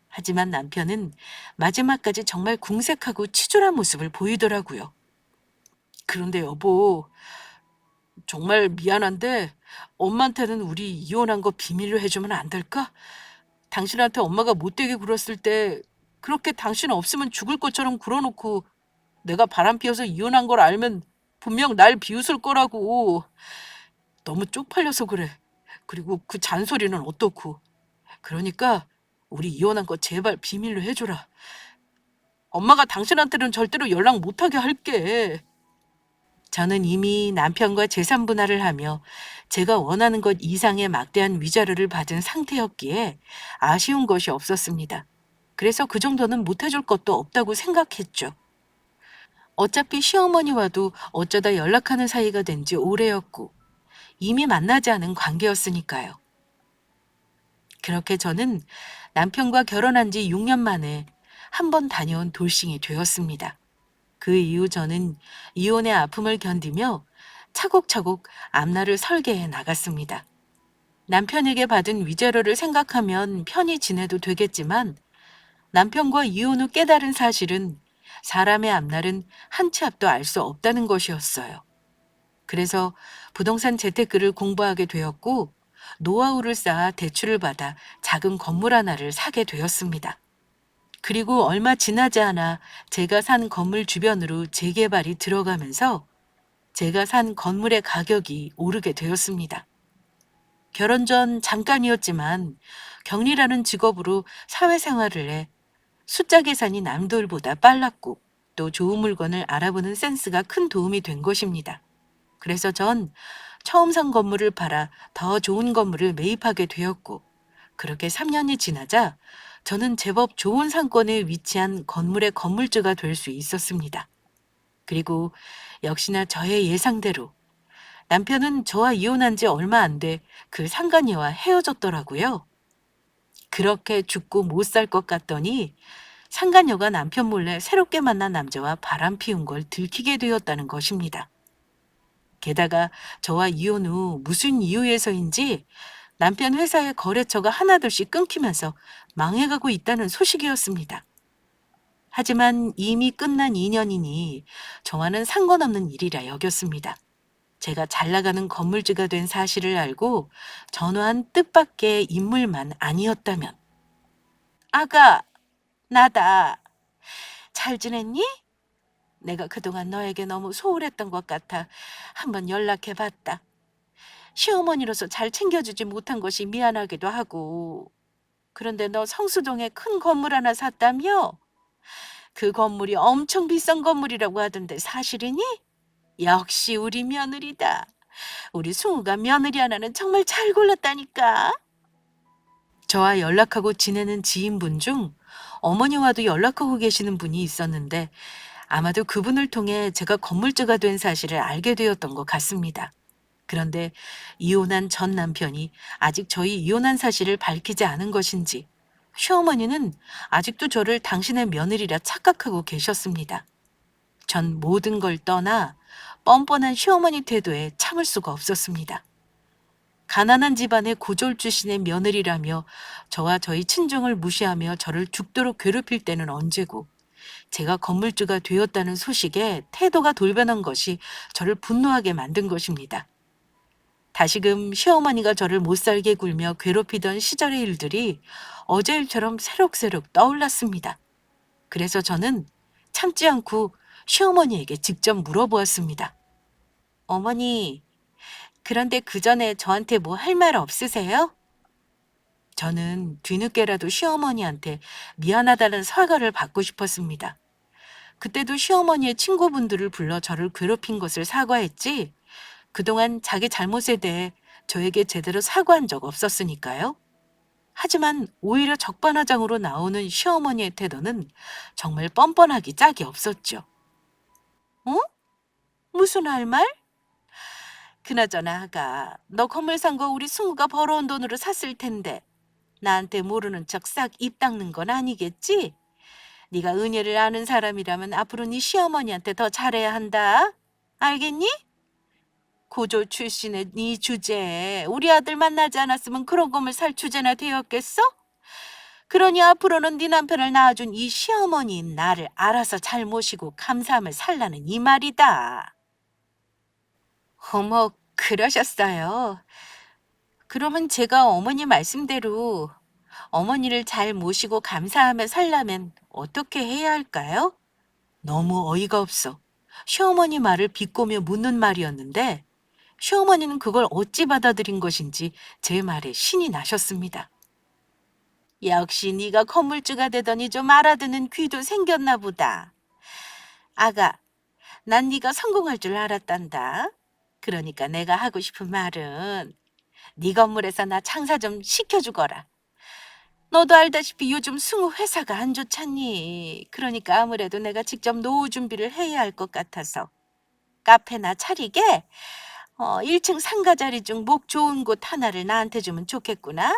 하지만 남편은 마지막까지 정말 궁색하고 치졸한 모습을 보이더라고요. 그런데 여보, 정말 미안한데 엄마한테는 우리 이혼한 거 비밀로 해주면 안 될까? 당신한테 엄마가 못되게 굴었을 때 그렇게 당신 없으면 죽을 것처럼 굴어놓고 내가 바람 피워서 이혼한 걸 알면 분명 날 비웃을 거라고. 너무 쪽팔려서 그래. 그리고 그 잔소리는 어떻고. 그러니까 우리 이혼한 거 제발 비밀로 해줘라. 엄마가 당신한테는 절대로 연락 못하게 할게. 저는 이미 남편과 재산 분할을 하며 제가 원하는 것 이상의 막대한 위자료를 받은 상태였기에 아쉬운 것이 없었습니다. 그래서 그 정도는 못해줄 것도 없다고 생각했죠. 어차피 시어머니와도 어쩌다 연락하는 사이가 된 지 오래였고 이미 만나지 않은 관계였으니까요. 그렇게 저는 남편과 결혼한 지 6년 만에 한 번 다녀온 돌싱이 되었습니다. 그 이후 저는 이혼의 아픔을 견디며 차곡차곡 앞날을 설계해 나갔습니다. 남편에게 받은 위자료를 생각하면 편히 지내도 되겠지만 남편과 이혼 후 깨달은 사실은 사람의 앞날은 한 치 앞도 알 수 없다는 것이었어요. 그래서 부동산 재테크를 공부하게 되었고 노하우를 쌓아 대출을 받아 작은 건물 하나를 사게 되었습니다. 그리고 얼마 지나지 않아 제가 산 건물 주변으로 재개발이 들어가면서 제가 산 건물의 가격이 오르게 되었습니다. 결혼 전 잠깐이었지만 격리라는 직업으로 사회생활을 해 숫자 계산이 남들보다 빨랐고 또 좋은 물건을 알아보는 센스가 큰 도움이 된 것입니다. 그래서 전 처음 산 건물을 팔아 더 좋은 건물을 매입하게 되었고 그렇게 3년이 지나자 저는 제법 좋은 상권에 위치한 건물의 건물주가 될 수 있었습니다. 그리고 역시나 저의 예상대로 남편은 저와 이혼한 지 얼마 안 돼 그 상간녀와 헤어졌더라고요. 그렇게 죽고 못 살 것 같더니 상간녀가 남편 몰래 새롭게 만난 남자와 바람 피운 걸 들키게 되었다는 것입니다. 게다가 저와 이혼 후 무슨 이유에서인지 남편 회사의 거래처가 하나둘씩 끊기면서 망해가고 있다는 소식이었습니다. 하지만 이미 끝난 인연이니 저와는 상관없는 일이라 여겼습니다. 제가 잘 나가는 건물주가 된 사실을 알고 전화한 뜻밖의 인물만 아니었다면. 아가, 나다. 잘 지냈니? 내가 그동안 너에게 너무 소홀했던 것 같아 한번 연락해봤다. 시어머니로서 잘 챙겨주지 못한 것이 미안하기도 하고. 그런데 너 성수동에 큰 건물 하나 샀다며? 그 건물이 엄청 비싼 건물이라고 하던데 사실이니? 역시 우리 며느리다. 우리 승우가 며느리 하나는 정말 잘 골랐다니까. 저와 연락하고 지내는 지인분 중 어머니와도 연락하고 계시는 분이 있었는데 아마도 그분을 통해 제가 건물주가 된 사실을 알게 되었던 것 같습니다. 그런데 이혼한 전 남편이 아직 저희 이혼한 사실을 밝히지 않은 것인지 시어머니는 아직도 저를 당신의 며느리라 착각하고 계셨습니다. 전 모든 걸 떠나 뻔뻔한 시어머니 태도에 참을 수가 없었습니다. 가난한 집안의 고졸 출신의 며느리라며 저와 저희 친정을 무시하며 저를 죽도록 괴롭힐 때는 언제고 제가 건물주가 되었다는 소식에 태도가 돌변한 것이 저를 분노하게 만든 것입니다. 다시금 시어머니가 저를 못살게 굴며 괴롭히던 시절의 일들이 어제 일처럼 새록새록 떠올랐습니다. 그래서 저는 참지 않고 시어머니에게 직접 물어보았습니다. 어머니, 그런데 그 전에 저한테 뭐 할 말 없으세요? 저는 뒤늦게라도 시어머니한테 미안하다는 사과를 받고 싶었습니다. 그때도 시어머니의 친구분들을 불러 저를 괴롭힌 것을 사과했지, 그동안 자기 잘못에 대해 저에게 제대로 사과한 적 없었으니까요. 하지만 오히려 적반하장으로 나오는 시어머니의 태도는 정말 뻔뻔하기 짝이 없었죠. 어? 무슨 할 말? 그나저나 아가, 너 건물 산 거 우리 승우가 벌어온 돈으로 샀을 텐데 나한테 모르는 척 싹 입 닦는 건 아니겠지? 네가 은혜를 아는 사람이라면 앞으로 네 시어머니한테 더 잘해야 한다. 알겠니? 고졸 출신의 네 주제에 우리 아들 만나지 않았으면 그런 꿈을 살 주제나 되었겠어? 그러니 앞으로는 네 남편을 낳아준 이 시어머니인 나를 알아서 잘 모시고 감사함을 살라는 이 말이다. 어머, 그러셨어요. 그러면 제가 어머니 말씀대로 어머니를 잘 모시고 감사하며 살려면 어떻게 해야 할까요? 너무 어이가 없어. 시어머니 말을 비꼬며 묻는 말이었는데 시어머니는 그걸 어찌 받아들인 것인지 제 말에 신이 나셨습니다. 역시 네가 건물주가 되더니 좀 알아듣는 귀도 생겼나 보다. 아가, 난 네가 성공할 줄 알았단다. 그러니까 내가 하고 싶은 말은 네 건물에서 나 장사 좀 시켜주거라. 너도 알다시피 요즘 승우 회사가 안 좋잖니. 그러니까 아무래도 내가 직접 노후 준비를 해야 할 것 같아서 카페나 차리게 1층 상가 자리 중 목 좋은 곳 하나를 나한테 주면 좋겠구나.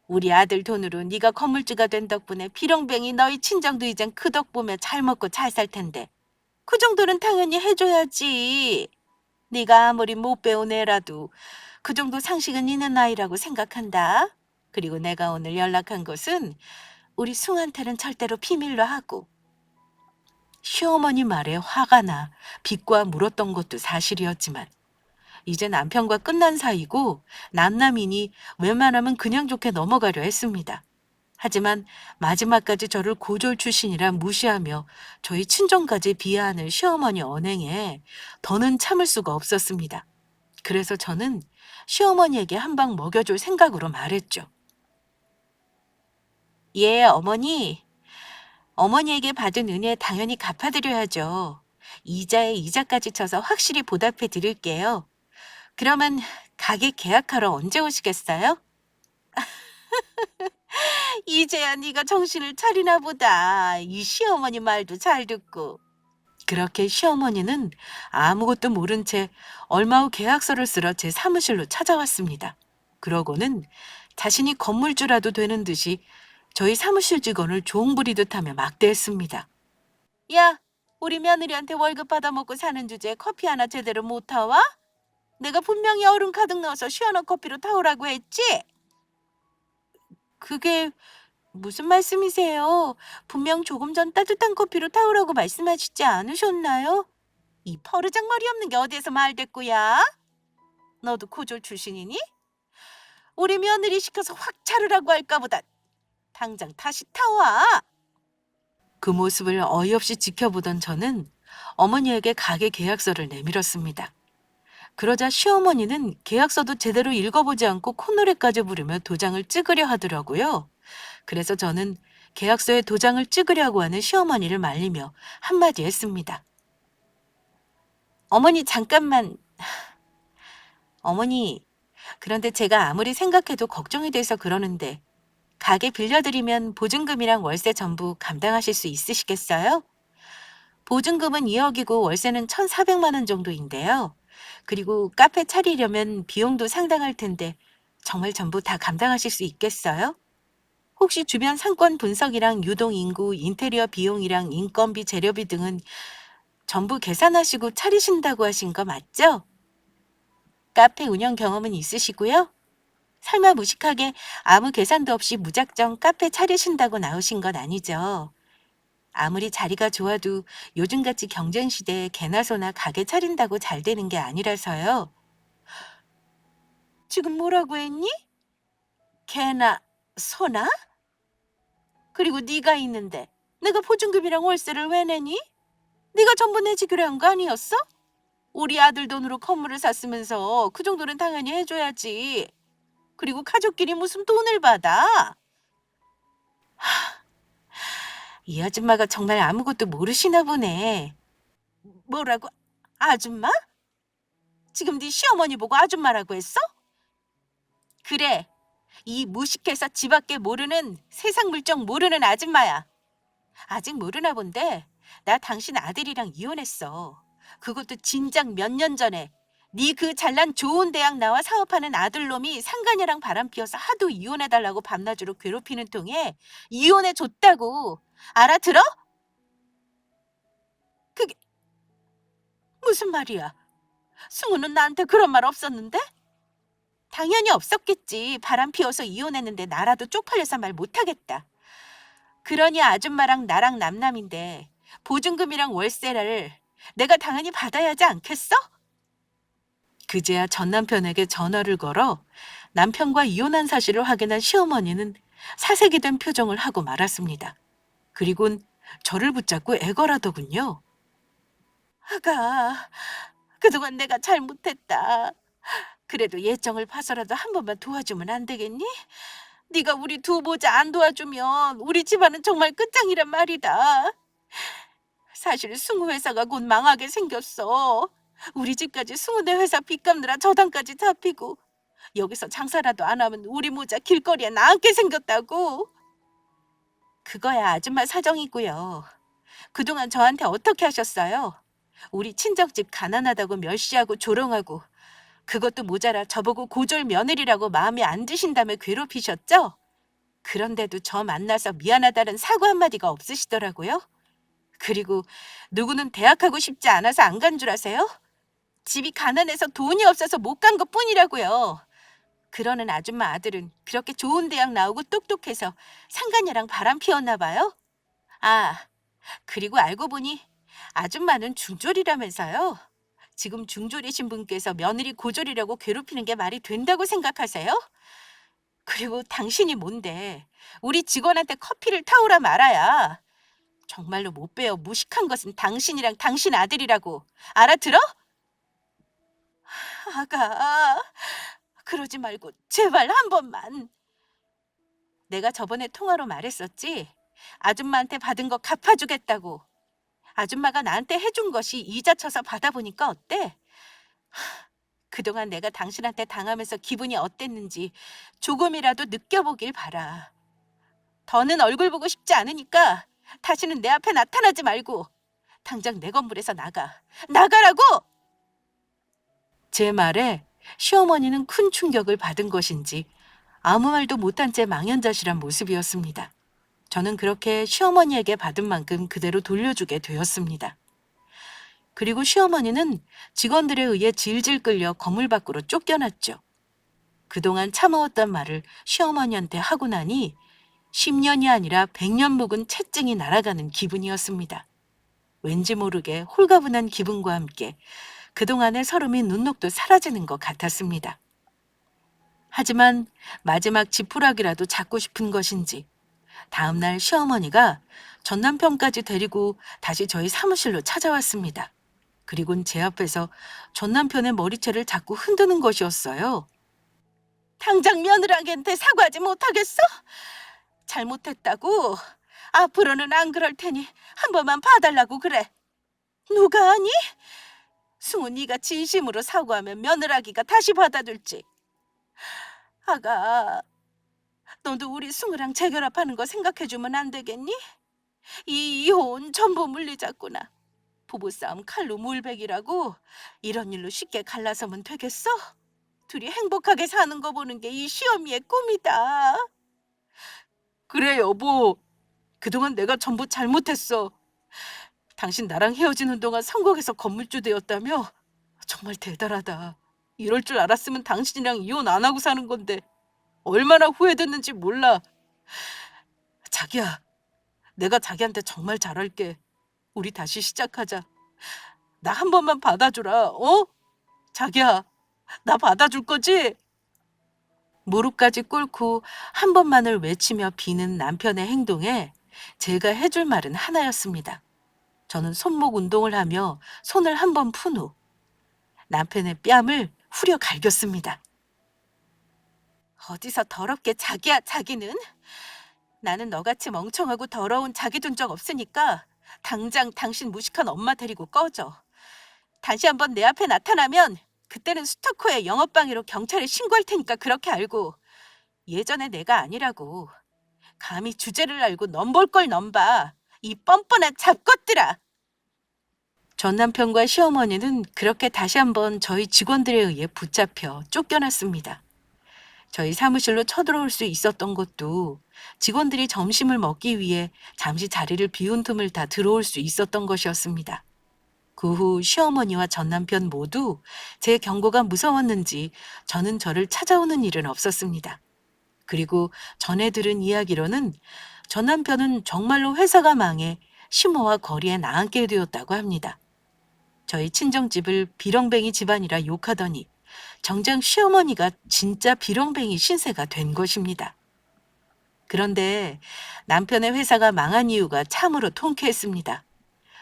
우리 아들 돈으로 네가 건물주가 된 덕분에 비렁뱅이 너희 친정도 이젠 그 덕 보며 잘 먹고 잘 살 텐데 그 정도는 당연히 해줘야지. 네가 아무리 못 배운 애라도 그 정도 상식은 있는 아이라고 생각한다. 그리고 내가 오늘 연락한 것은 우리 숭한테는 절대로 비밀로 하고. 시어머니 말에 화가 나 비꼬아 물었던 것도 사실이었지만 이제 남편과 끝난 사이고 남남이니 웬만하면 그냥 좋게 넘어가려 했습니다. 하지만 마지막까지 저를 고졸 출신이라 무시하며 저희 친정까지 비하하는 시어머니 언행에 더는 참을 수가 없었습니다. 그래서 저는 시어머니에게 한 방 먹여줄 생각으로 말했죠. 예, 어머니. 어머니에게 받은 은혜 당연히 갚아드려야죠. 이자에 이자까지 쳐서 확실히 보답해 드릴게요. 그러면 가게 계약하러 언제 오시겠어요? 이제야 네가 정신을 차리나 보다. 이 시어머니 말도 잘 듣고. 그렇게 시어머니는 아무것도 모른 채 얼마 후 계약서를 쓰러 제 사무실로 찾아왔습니다. 그러고는 자신이 건물주라도 되는 듯이 저희 사무실 직원을 종 부리듯 하며 막대했습니다. 야, 우리 며느리한테 월급 받아먹고 사는 주제에 커피 하나 제대로 못 타와? 내가 분명히 얼음 가득 넣어서 시원한 커피로 타오라고 했지? 그게 무슨 말씀이세요? 분명 조금 전 따뜻한 커피로 타오라고 말씀하시지 않으셨나요? 이 버르장머리 없는 게 어디에서 말대꾸야? 너도 고졸 출신이니? 우리 며느리 시켜서 확 차르라고 할까 보다 당장 다시 타와. 그 모습을 어이없이 지켜보던 저는 어머니에게 가게 계약서를 내밀었습니다. 그러자 시어머니는 계약서도 제대로 읽어보지 않고 콧노래까지 부르며 도장을 찍으려 하더라고요. 그래서 저는 계약서에 도장을 찍으려고 하는 시어머니를 말리며 한마디 했습니다. 어머니 잠깐만. 어머니, 그런데 제가 아무리 생각해도 걱정이 돼서 그러는데 가게 빌려드리면 보증금이랑 월세 전부 감당하실 수 있으시겠어요? 보증금은 2억이고 월세는 1,400만 원 정도인데요. 그리고 카페 차리려면 비용도 상당할 텐데 정말 전부 다 감당하실 수 있겠어요? 혹시 주변 상권 분석이랑 유동 인구, 인테리어 비용이랑 인건비, 재료비 등은 전부 계산하시고 차리신다고 하신 거 맞죠? 카페 운영 경험은 있으시고요? 설마 무식하게 아무 계산도 없이 무작정 카페 차리신다고 나오신 건 아니죠? 아무리 자리가 좋아도 요즘같이 경쟁 시대에 개나 소나 가게 차린다고 잘 되는 게 아니라서요. 지금 뭐라고 했니? 개나 소나? 그리고 네가 있는데 내가 보증금이랑 월세를 왜 내니? 네가 전부 내주기로 한 거 아니었어? 우리 아들 돈으로 건물을 샀으면서 그 정도는 당연히 해줘야지. 그리고 가족끼리 무슨 돈을 받아? 이 아줌마가 정말 아무것도 모르시나 보네. 뭐라고? 아줌마? 지금 네 시어머니 보고 아줌마라고 했어? 그래. 이 무식해서 지밖에 모르는 세상 물정 모르는 아줌마야. 아직 모르나 본데 나 당신 아들이랑 이혼했어. 그것도 진작 몇 년 전에. 네 그 잘난 좋은 대학 나와 사업하는 아들놈이 상간녀랑 바람 피워서 하도 이혼해달라고 밤낮으로 괴롭히는 통에 이혼해 줬다고. 알아들어? 그게 무슨 말이야? 승우는 나한테 그런 말 없었는데? 당연히 없었겠지. 바람 피워서 이혼했는데 나라도 쪽팔려서 말 못하겠다. 그러니 아줌마랑 나랑 남남인데 보증금이랑 월세를 내가 당연히 받아야 하지 않겠어? 그제야 전 남편에게 전화를 걸어 남편과 이혼한 사실을 확인한 시어머니는 사색이 된 표정을 하고 말았습니다. 그리곤 저를 붙잡고 애걸하더군요. 아가, 그동안 내가 잘못했다. 그래도 예정을 봐서라도 한 번만 도와주면 안 되겠니? 네가 우리 두 보자 안 도와주면 우리 집안은 정말 끝장이란 말이다. 사실 승우 회사가 곧 망하게 생겼어. 우리 집까지 승우네 회사 빚 갚느라 저당까지 잡히고 여기서 장사라도 안 하면 우리 모자 길거리에 나앉게 생겼다고. 그거야 아줌마 사정이고요. 그동안 저한테 어떻게 하셨어요? 우리 친정집 가난하다고 멸시하고 조롱하고 그것도 모자라 저보고 고졸 며느리라고 마음에 안 드신다며 괴롭히셨죠? 그런데도 저 만나서 미안하다는 사과 한마디가 없으시더라고요. 그리고 누구는 대학 가고 싶지 않아서 안 간 줄 아세요? 집이 가난해서 돈이 없어서 못 간 것뿐이라고요. 그러는 아줌마 아들은 그렇게 좋은 대학 나오고 똑똑해서 상간녀랑 바람 피웠나 봐요. 아, 그리고 알고 보니 아줌마는 중졸이라면서요. 지금 중졸이신 분께서 며느리 고졸이라고 괴롭히는 게 말이 된다고 생각하세요? 그리고 당신이 뭔데 우리 직원한테 커피를 타오라 말아야. 정말로 못 배워 무식한 것은 당신이랑 당신 아들이라고. 알아들어? 아가, 그러지 말고 제발 한 번만. 내가 저번에 통화로 말했었지. 아줌마한테 받은 거 갚아주겠다고. 아줌마가 나한테 해준 것이 이자 쳐서 받아보니까 어때? 그동안 내가 당신한테 당하면서 기분이 어땠는지 조금이라도 느껴보길 바라. 더는 얼굴 보고 싶지 않으니까 다시는 내 앞에 나타나지 말고 당장 내 건물에서 나가. 나가라고! 제 말에 시어머니는 큰 충격을 받은 것인지 아무 말도 못한 채 망연자실한 모습이었습니다. 저는 그렇게 시어머니에게 받은 만큼 그대로 돌려주게 되었습니다. 그리고 시어머니는 직원들에 의해 질질 끌려 건물 밖으로 쫓겨났죠. 그동안 참아왔던 말을 시어머니한테 하고 나니 10년이 아니라 100년 묵은 채증이 날아가는 기분이었습니다. 왠지 모르게 홀가분한 기분과 함께 그동안의 서름이 눈녹도 사라지는 것 같았습니다. 하지만 마지막 지푸라기라도 잡고 싶은 것인지 다음날 시어머니가 전 남편까지 데리고 다시 저희 사무실로 찾아왔습니다. 그리곤 제 앞에서 전 남편의 머리채를 자꾸 흔드는 것이었어요. 당장 며느리한테 사과하지 못하겠어? 잘못했다고? 앞으로는 안 그럴 테니 한 번만 봐달라고 그래. 누가 아니? 승우 네가 진심으로 사과하면 며느라기가 다시 받아줄지. 아가, 너도 우리 승우랑 재결합하는 거 생각해주면 안 되겠니? 이 이혼 전부 물리자꾸나. 부부싸움 칼로 물베기라고 이런 일로 쉽게 갈라서면 되겠어? 둘이 행복하게 사는 거 보는 게 이 시어미의 꿈이다. 그래 여보, 그동안 내가 전부 잘못했어. 당신 나랑 헤어지는 동안 성공해서 건물주 되었다며? 정말 대단하다. 이럴 줄 알았으면 당신이랑 이혼 안 하고 사는 건데 얼마나 후회됐는지 몰라. 자기야, 내가 자기한테 정말 잘할게. 우리 다시 시작하자. 나 한 번만 받아주라, 어? 자기야, 나 받아줄 거지? 무릎까지 꿇고 한 번만을 외치며 비는 남편의 행동에 제가 해줄 말은 하나였습니다. 저는 손목 운동을 하며 손을 한 번 푼 후 남편의 뺨을 후려 갈겼습니다. 어디서 더럽게 자기야, 자기는? 나는 너같이 멍청하고 더러운 자기 둔 적 없으니까 당장 당신 무식한 엄마 데리고 꺼져. 다시 한번 내 앞에 나타나면 그때는 스토커의 영업방해로 경찰에 신고할 테니까 그렇게 알고. 예전에 내가 아니라고. 감히 주제를 알고 넘볼 걸 넘봐. 이 뻔뻔한 잡것들아. 전 남편과 시어머니는 그렇게 다시 한번 저희 직원들에 의해 붙잡혀 쫓겨났습니다. 저희 사무실로 쳐들어올 수 있었던 것도 직원들이 점심을 먹기 위해 잠시 자리를 비운 틈을 다 들어올 수 있었던 것이었습니다. 그 후 시어머니와 전 남편 모두 제 경고가 무서웠는지 저는 저를 찾아오는 일은 없었습니다. 그리고 전에 들은 이야기로는 전 남편은 정말로 회사가 망해 시모와 거리에 나앉게 되었다고 합니다. 저희 친정집을 비렁뱅이 집안이라 욕하더니 정작 시어머니가 진짜 비렁뱅이 신세가 된 것입니다. 그런데 남편의 회사가 망한 이유가 참으로 통쾌했습니다.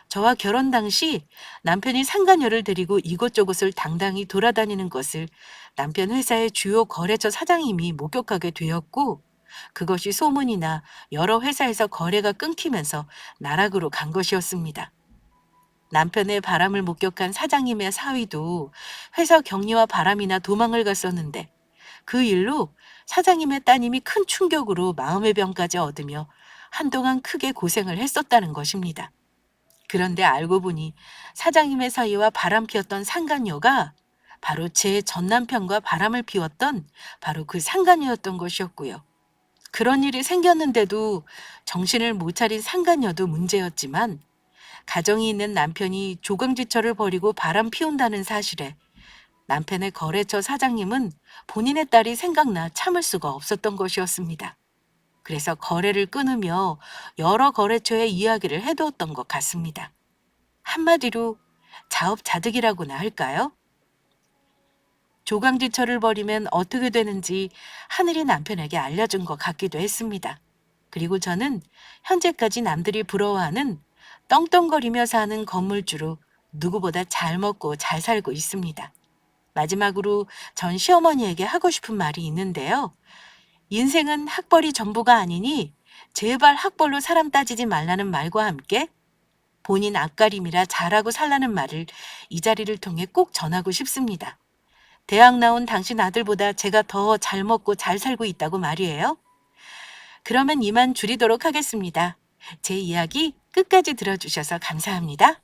저와 결혼 당시 남편이 상간녀를 데리고 이곳저곳을 당당히 돌아다니는 것을 남편 회사의 주요 거래처 사장님이 목격하게 되었고, 그것이 소문이 나 여러 회사에서 거래가 끊기면서 나락으로 간 것이었습니다. 남편의 바람을 목격한 사장님의 사위도 회사 격리와 바람이나 도망을 갔었는데 그 일로 사장님의 따님이 큰 충격으로 마음의 병까지 얻으며 한동안 크게 고생을 했었다는 것입니다. 그런데 알고 보니 사장님의 사위와 바람 피웠던 상간녀가 바로 제 전 남편과 바람을 피웠던 바로 그 상간녀였던 것이었고요. 그런 일이 생겼는데도 정신을 못 차린 상간녀도 문제였지만 가정이 있는 남편이 조강지처를 버리고 바람 피운다는 사실에 남편의 거래처 사장님은 본인의 딸이 생각나 참을 수가 없었던 것이었습니다. 그래서 거래를 끊으며 여러 거래처에 이야기를 해두었던 것 같습니다. 한마디로 자업자득이라고나 할까요? 조강지처를 벌이면 어떻게 되는지 하늘이 남편에게 알려준 것 같기도 했습니다. 그리고 저는 현재까지 남들이 부러워하는 떵떵거리며 사는 건물주로 누구보다 잘 먹고 잘 살고 있습니다. 마지막으로 전 시어머니에게 하고 싶은 말이 있는데요. 인생은 학벌이 전부가 아니니 제발 학벌로 사람 따지지 말라는 말과 함께 본인 앞가림이라 잘하고 살라는 말을 이 자리를 통해 꼭 전하고 싶습니다. 대학 나온 당신 아들보다 제가 더 잘 먹고 잘 살고 있다고 말이에요. 그러면 이만 줄이도록 하겠습니다. 제 이야기 끝까지 들어주셔서 감사합니다.